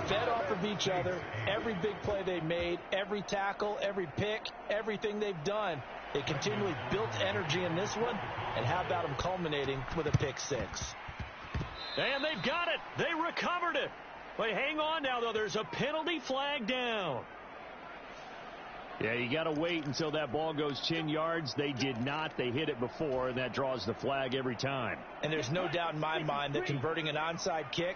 Fed off of each other, every big play they made, every tackle, every pick, everything they've done. They continually built energy in this one, and how about them culminating with a pick 6? And they've got it. They recovered it. But hang on now, though. There's a penalty flag down. Yeah, you got to wait until that ball goes 10 yards. They did not. They hit it before, and that draws the flag every time. And there's no doubt in my mind that converting an onside kick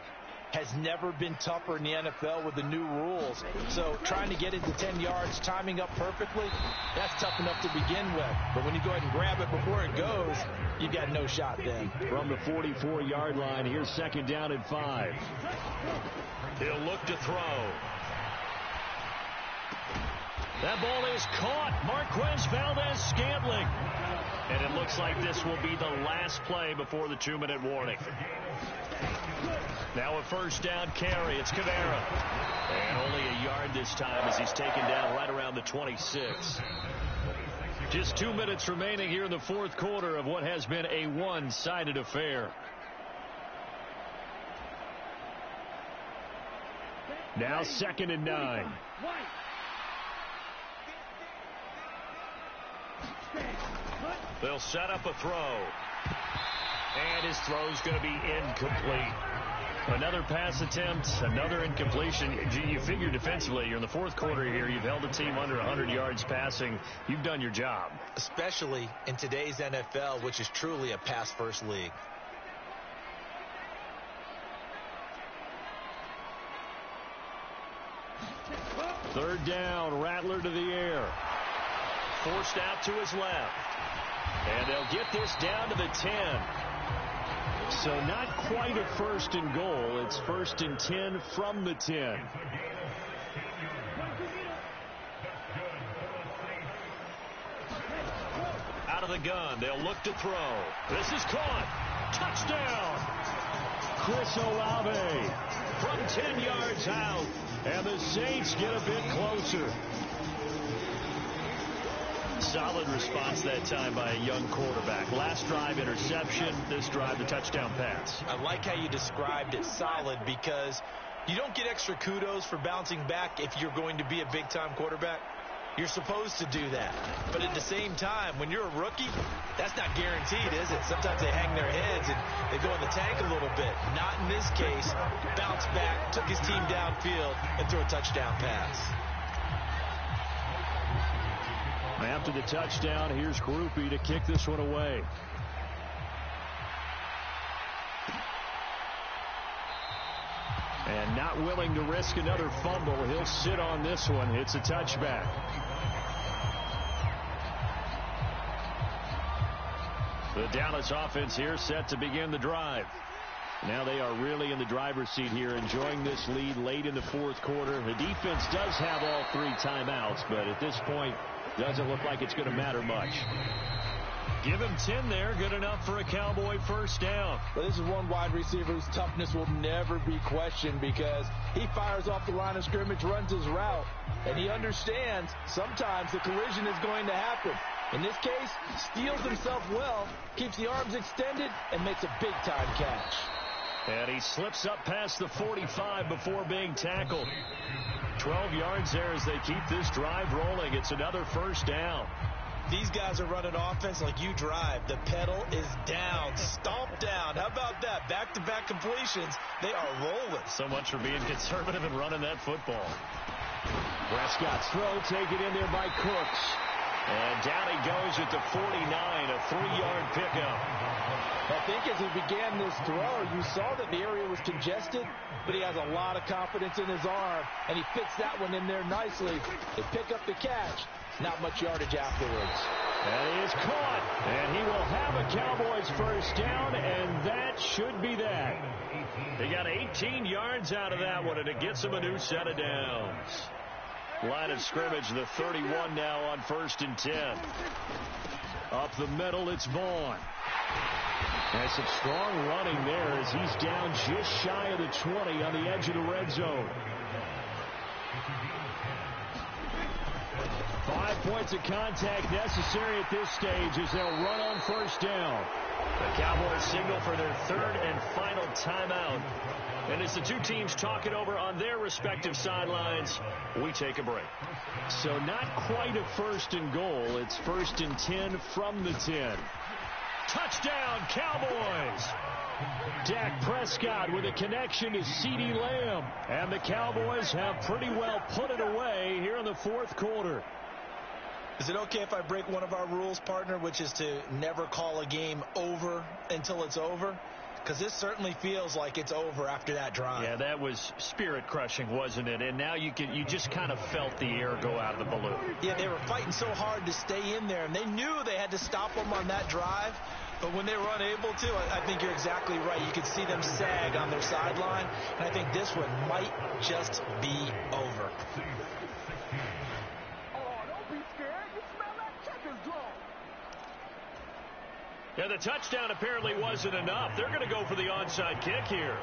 has never been tougher in the NFL with the new rules. So trying to get it to 10 yards, timing up perfectly, that's tough enough to begin with. But when you go ahead and grab it before it goes, you've got no shot then. From the 44-yard line, here's 2nd down and 5. He'll look to throw. That ball is caught. Marquez Valdez-Scantling. And it looks like this will be the last play before the 2-minute warning. Now a 1st down carry. It's Cabrera. And only a yard this time as he's taken down right around the 26. Just 2 minutes remaining here in the 4th quarter of what has been a one-sided affair. Now 2nd and 9. They'll set up a throw. And his throw's going to be incomplete. Another pass attempt, another incompletion. You figure defensively, you're in the 4th quarter here. You've held the team under 100 yards passing. You've done your job. Especially in today's NFL, which is truly a pass-first league. Third down, Rattler to the air. Forced out to his left. And they'll get this down to the 10. So not quite a 1st and goal. It's 1st and 10 from the 10. Out of the gun. They'll look to throw. This is caught. Touchdown. Chris Olave from 10 yards out. And the Saints get a bit closer. Solid response that time by a young quarterback. Last drive, interception. This drive, the touchdown pass. I like how you described it, solid, because you don't get extra kudos for bouncing back if you're going to be a big-time quarterback. You're supposed to do that. But at the same time, when you're a rookie, that's not guaranteed, is it? Sometimes they hang their heads and they go in the tank a little bit. Not in this case. Bounced back, took his team downfield, and threw a touchdown pass. After the touchdown, here's Grupe to kick this one away. And not willing to risk another fumble. He'll sit on this one. It's a touchback. The Dallas offense here set to begin the drive. Now they are really in the driver's seat here, enjoying this lead late in the 4th quarter. The defense does have all 3 timeouts, but at this point, doesn't look like it's going to matter much. Give him 10 there. Good enough for a Cowboy 1st down. But this is one wide receiver whose toughness will never be questioned because he fires off the line of scrimmage, runs his route, and he understands sometimes the collision is going to happen. In this case, steals himself well, keeps the arms extended, and makes a big-time catch. And he slips up past the 45 before being tackled. 12 yards there as they keep this drive rolling. It's another 1st down. These guys are running offense like you drive. The pedal is down, stomped down. How about that? Back-to-back completions. They are rolling. So much for being conservative and running that football. Prescott's throw taken in there by Cooks. And down he goes at the 49, a 3-yard pickup. I think as he began this throw, you saw that the area was congested, but he has a lot of confidence in his arm, and he fits that one in there nicely. They pick up the catch. Not much yardage afterwards. And he is caught, and he will have a Cowboys 1st down, and that should be that. They got 18 yards out of that one, and it gets him a new set of downs. Line of scrimmage, the 31 now on 1st and 10. Up the middle, it's Vaughn. And some strong running there as he's down just shy of the 20 on the edge of the red zone. 5 points of contact necessary at this stage as they'll run on first down. The Cowboys signal for their third and final timeout. And as the two teams talk it over on their respective sidelines, we take a break. So not quite a first and goal. It's first and 10 from the 10. Touchdown, Cowboys! Dak Prescott with a connection to CeeDee Lamb. And the Cowboys have pretty well put it away here in the fourth quarter. Is it okay if I break one of our rules, partner, which is to never call a game over until it's over? Because this certainly feels like it's over after that drive. Yeah, that was spirit-crushing, wasn't it? And now you just kind of felt the air go out of the balloon. Yeah, they were fighting so hard to stay in there, and they knew they had to stop them on that drive. But when they were unable to, I think you're exactly right. You could see them sag on their sideline, and I think this one might just be over. Yeah, the touchdown apparently wasn't enough. They're going to go for the onside kick here.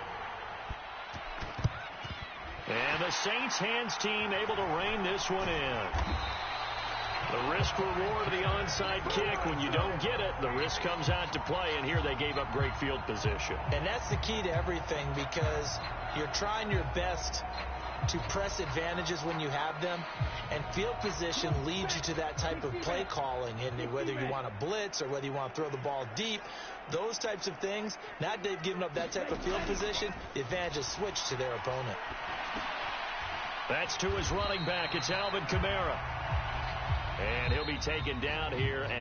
And the Saints hands team able to rein this one in. The risk reward of the onside kick. When you don't get it, the risk comes out to play, and here they gave up great field position. And that's the key to everything, because you're trying your best to press advantages when you have them, and field position leads you to that type of play calling. And whether you want to blitz or whether you want to throw the ball deep, those types of things, now they've given up that type of field position, the advantage is switched to their opponent. That's to his running back. It's Alvin Kamara. And he'll be taken down here.